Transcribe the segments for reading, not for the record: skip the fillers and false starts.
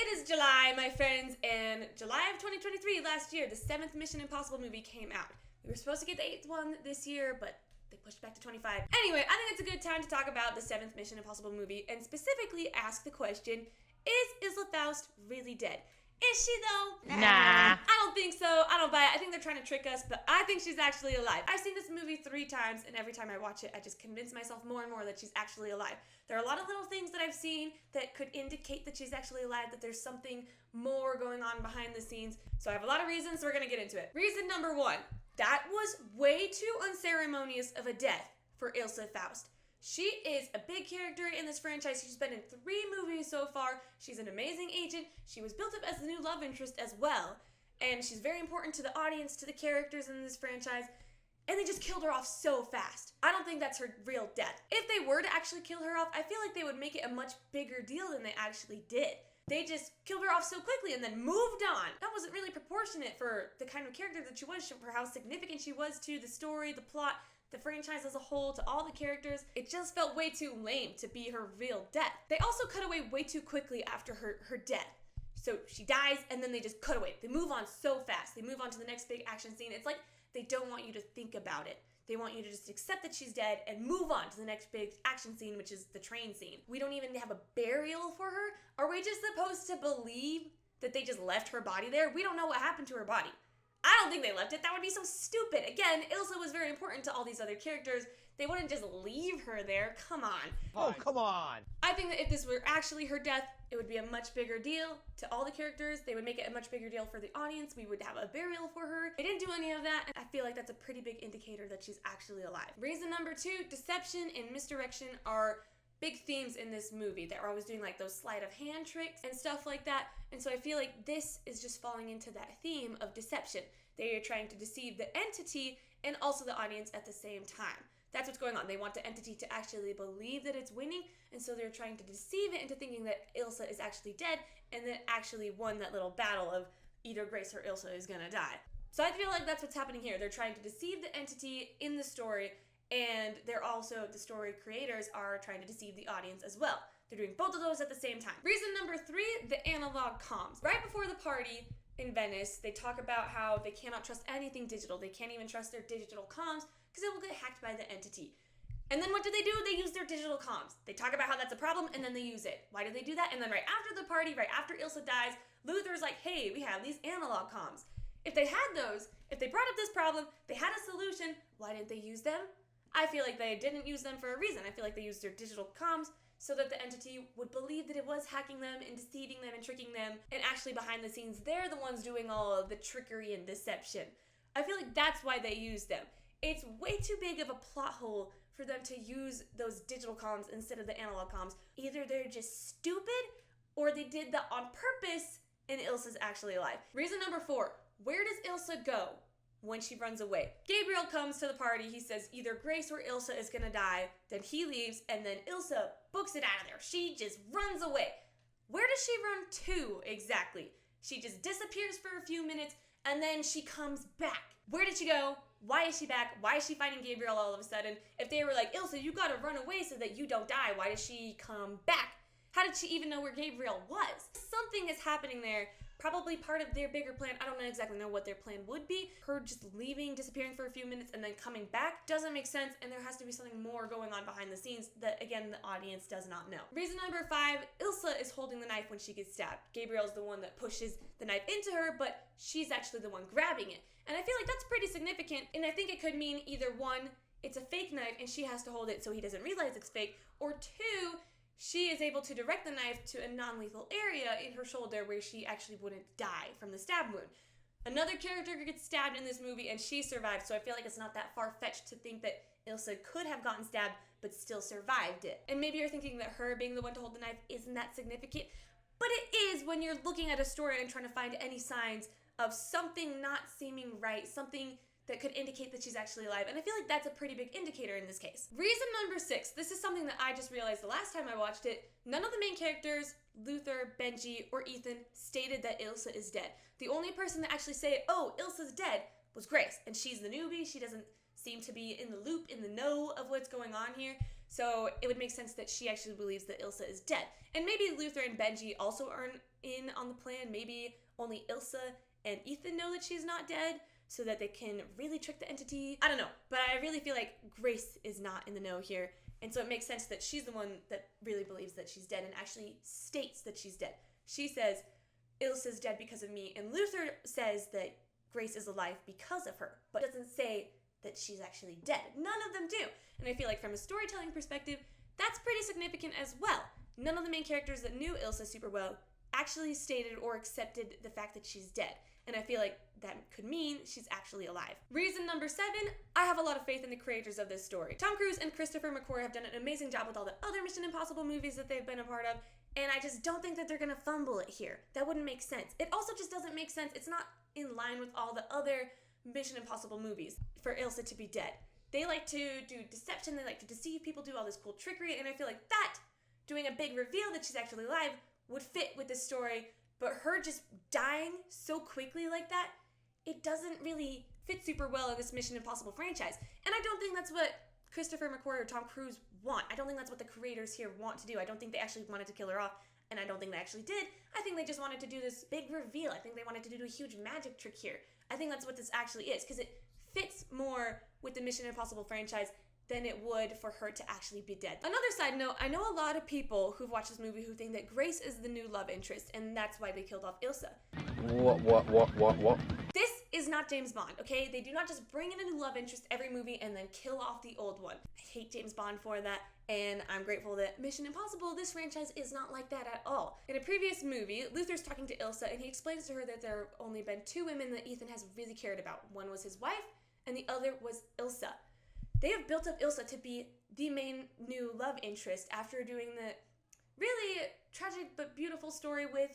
It is July, my friends, and July of 2023, last year, the 7th Mission Impossible movie came out. We were supposed to get the 8th one this year, but they pushed back to 25. Anyway, I think it's a good time to talk about the 7th Mission Impossible movie, and specifically ask the question, is Ilsa Faust really dead? Is she though? Nah. I don't think so. I don't buy it. I think they're trying to trick us, but I think she's actually alive. I've seen this movie 3 times, and every time I watch it, I just convince myself more and more that she's actually alive. There are a lot of little things that I've seen that could indicate that she's actually alive, that there's something more going on behind the scenes. So I have a lot of reasons, so we're gonna get into it. Reason number 1, that was way too unceremonious of a death for Ilsa Faust. She is a big character in this franchise. She's been in 3 movies so far. She's an amazing agent. She was built up as the new love interest as well. And she's very important to the audience, to the characters in this franchise. And they just killed her off so fast. I don't think that's her real death. If they were to actually kill her off, I feel like they would make it a much bigger deal than they actually did. They just killed her off so quickly and then moved on. That wasn't really proportionate for the kind of character that she was, for how significant she was to the story, the plot, the franchise as a whole, to all the characters. It just felt way too lame to be her real death. They also cut away way too quickly after her death. So she dies and then they just cut away. They move on so fast. They move on to the next big action scene. It's like they don't want you to think about it. They want you to just accept that she's dead and move on to the next big action scene, which is the train scene. We don't even have a burial for her. Are we just supposed to believe that they just left her body there? We don't know what happened to her body. I don't think they left it. That would be so stupid. Again, Ilsa was very important to all these other characters. They wouldn't just leave her there. Come on. Oh, come on. I think that if this were actually her death, it would be a much bigger deal to all the characters. They would make it a much bigger deal for the audience. We would have a burial for her. They didn't do any of that, and I feel like that's a pretty big indicator that she's actually alive. Reason number 2, deception and misdirection are big themes in this movie. They're always doing like those sleight of hand tricks and stuff like that. And so I feel like this is just falling into that theme of deception. They are trying to deceive the entity and also the audience at the same time. That's what's going on. They want the entity to actually believe that it's winning, and so they're trying to deceive it into thinking that Ilsa is actually dead and then actually won that little battle of either Grace or Ilsa is gonna die. So I feel like that's what's happening here. They're trying to deceive the entity in the story, and they're also, the story creators are trying to deceive the audience as well. They're doing both of those at the same time. Reason number 3, the analog comms. Right before the party in Venice, they talk about how they cannot trust anything digital. They can't even trust their digital comms because it will get hacked by the entity. And then what do? They use their digital comms. They talk about how that's a problem and then they use it. Why do they do that? And then right after the party, right after Ilsa dies, Luther's like, hey, we have these analog comms. If they had those, if they brought up this problem, they had a solution, why didn't they use them? I feel like they didn't use them for a reason. I feel like they used their digital comms so that the entity would believe that it was hacking them and deceiving them and tricking them, and actually behind the scenes, they're the ones doing all of the trickery and deception. I feel like that's why they used them. It's way too big of a plot hole for them to use those digital comms instead of the analog comms. Either they're just stupid, or they did that on purpose, and Ilsa's actually alive. Reason number 4, where does Ilsa go when she runs away? Gabriel comes to the party. He says either Grace or Ilsa is gonna die. Then he leaves, and then Ilsa books it out of there. She just runs away. Where does she run to exactly? She just disappears for a few minutes, and then she comes back. Where did she go? Why is she back? Why is she fighting Gabriel all of a sudden? If they were like, Ilsa, you gotta run away so that you don't die, why does she come back? How did she even know where Gabriel was? Something is happening there. Probably part of their bigger plan. I don't exactly know what their plan would be. Her just leaving, disappearing for a few minutes, and then coming back doesn't make sense, and there has to be something more going on behind the scenes that, again, the audience does not know. Reason number 5, Ilsa is holding the knife when she gets stabbed. Gabriel's the one that pushes the knife into her, but she's actually the one grabbing it. And I feel like that's pretty significant, and I think it could mean either 1, it's a fake knife and she has to hold it so he doesn't realize it's fake, or 2, she is able to direct the knife to a non-lethal area in her shoulder where she actually wouldn't die from the stab wound. Another character gets stabbed in this movie and she survived, so I feel like it's not that far-fetched to think that Ilsa could have gotten stabbed but still survived it. And maybe you're thinking that her being the one to hold the knife isn't that significant, but it is when you're looking at a story and trying to find any signs of something not seeming right, something that could indicate that she's actually alive. And I feel like that's a pretty big indicator in this case. Reason number 6, this is something that I just realized the last time I watched it. None of the main characters, Luther, Benji, or Ethan, stated that Ilsa is dead. The only person that actually said, oh, Ilsa's dead, was Grace. And she's the newbie. She doesn't seem to be in the loop, in the know of what's going on here. So it would make sense that she actually believes that Ilsa is dead. And maybe Luther and Benji also aren't in on the plan. Maybe only Ilsa and Ethan know that she's not dead, so that they can really trick the entity. I don't know, but I really feel like Grace is not in the know here. And so it makes sense that she's the one that really believes that she's dead and actually states that she's dead. She says, Ilsa's dead because of me, and Luther says that Grace is alive because of her, but doesn't say that she's actually dead. None of them do. And I feel like from a storytelling perspective, that's pretty significant as well. None of the main characters that knew Ilsa super well actually stated or accepted the fact that she's dead. And I feel like that could mean she's actually alive. Reason number 7, I have a lot of faith in the creators of this story. Tom Cruise and Christopher McQuarrie have done an amazing job with all the other Mission Impossible movies that they've been a part of, and I just don't think that they're gonna fumble it here. That wouldn't make sense. It also just doesn't make sense. It's not in line with all the other Mission Impossible movies for Ilsa to be dead. They like to do deception, they like to deceive people, do all this cool trickery, and I feel like that, doing a big reveal that she's actually alive, would fit with this story. But her just dying so quickly like that, it doesn't really fit super well in this Mission Impossible franchise. And I don't think that's what Christopher McQuarrie or Tom Cruise want. I don't think that's what the creators here want to do. I don't think they actually wanted to kill her off, and I don't think they actually did. I think they just wanted to do this big reveal. I think they wanted to do a huge magic trick here. I think that's what this actually is, because it fits more with the Mission Impossible franchise than it would for her to actually be dead. Another side note, I know a lot of people who've watched this movie who think that Grace is the new love interest, and that's why they killed off Ilsa. What? This is not James Bond, okay? They do not just bring in a new love interest every movie and then kill off the old one. I hate James Bond for that, and I'm grateful that Mission Impossible, this franchise, is not like that at all. In a previous movie, Luther's talking to Ilsa, and he explains to her that there have only been 2 women that Ethan has really cared about. One was his wife, and the other was Ilsa. They have built up Ilsa to be the main new love interest after doing the really tragic but beautiful story with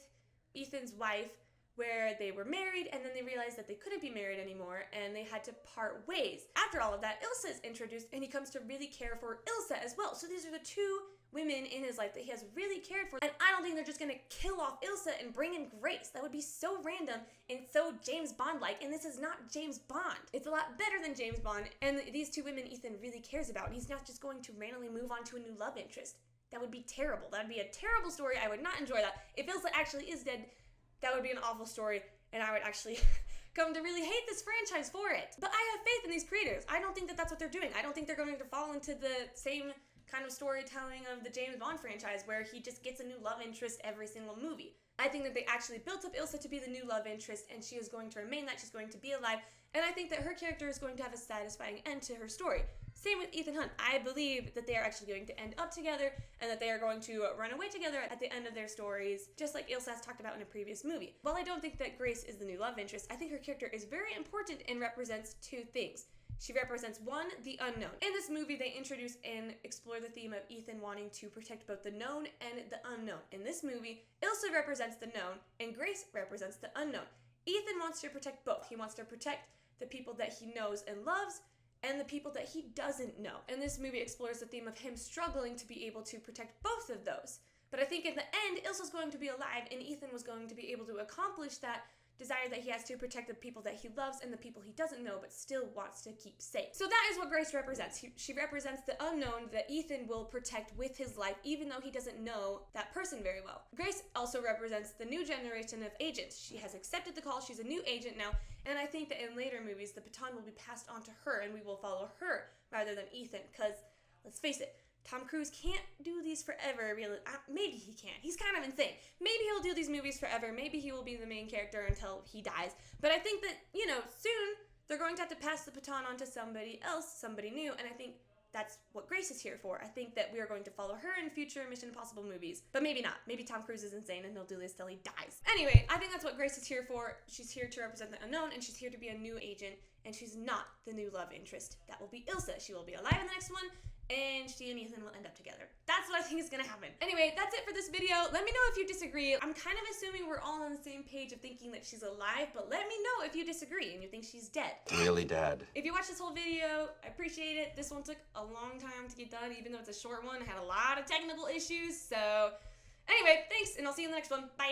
Ethan's wife, where they were married and then they realized that they couldn't be married anymore and they had to part ways. After all of that, Ilsa is introduced and he comes to really care for Ilsa as well. So these are the 2 women in his life that he has really cared for. And I don't think they're just gonna kill off Ilsa and bring in Grace. That would be so random and so James Bond-like, and this is not James Bond. It's a lot better than James Bond, and these 2 women Ethan really cares about, and he's not just going to randomly move on to a new love interest. That would be terrible. That would be a terrible story. I would not enjoy that. If Ilsa actually is dead, that would be an awful story, and I would actually come to really hate this franchise for it. But I have faith in these creators. I don't think that that's what they're doing. I don't think they're going to fall into the same kind of storytelling of the James Bond franchise where he just gets a new love interest every single movie. I think that they actually built up Ilsa to be the new love interest, and she is going to remain that. She's going to be alive, and I think that her character is going to have a satisfying end to her story. Same with Ethan Hunt. I believe that they are actually going to end up together and that they are going to run away together at the end of their stories, just like Ilsa has talked about in a previous movie. While I don't think that Grace is the new love interest, I think her character is very important and represents 2 things. She represents 1, the unknown. In this movie, they introduce and explore the theme of Ethan wanting to protect both the known and the unknown. In this movie, Ilsa represents the known and Grace represents the unknown. Ethan wants to protect both. He wants to protect the people that he knows and loves and the people that he doesn't know. And this movie explores the theme of him struggling to be able to protect both of those. But I think in the end, Ilsa's going to be alive and Ethan was going to be able to accomplish that desire that he has to protect the people that he loves and the people he doesn't know but still wants to keep safe. So that is what Grace represents. She represents the unknown that Ethan will protect with his life even though he doesn't know that person very well. Grace also represents the new generation of agents. She has accepted the call. She's a new agent now, and I think that in later movies the baton will be passed on to her and we will follow her rather than Ethan, because let's face it, Tom Cruise can't do these forever, really. Maybe he can. He's kind of insane. Maybe he'll do these movies forever. Maybe he will be the main character until he dies. But I think that, soon they're going to have to pass the baton on to somebody else, somebody new, and I think that's what Grace is here for. I think that we are going to follow her in future Mission Impossible movies. But maybe not. Maybe Tom Cruise is insane and he'll do this till he dies. Anyway, I think that's what Grace is here for. She's here to represent the unknown, and she's here to be a new agent, and she's not the new love interest. That will be Ilsa. She will be alive in the next one, and she and Ethan will end up together. That's what I think is gonna happen. Anyway, that's it for this video. Let me know if you disagree. I'm kind of assuming we're all on the same page of thinking that she's alive, but let me know if you disagree and you think she's dead. Really dead. If you watched this whole video, I appreciate it. This one took a long time to get done, even though it's a short one. It had a lot of technical issues, so anyway, thanks, and I'll see you in the next one. Bye.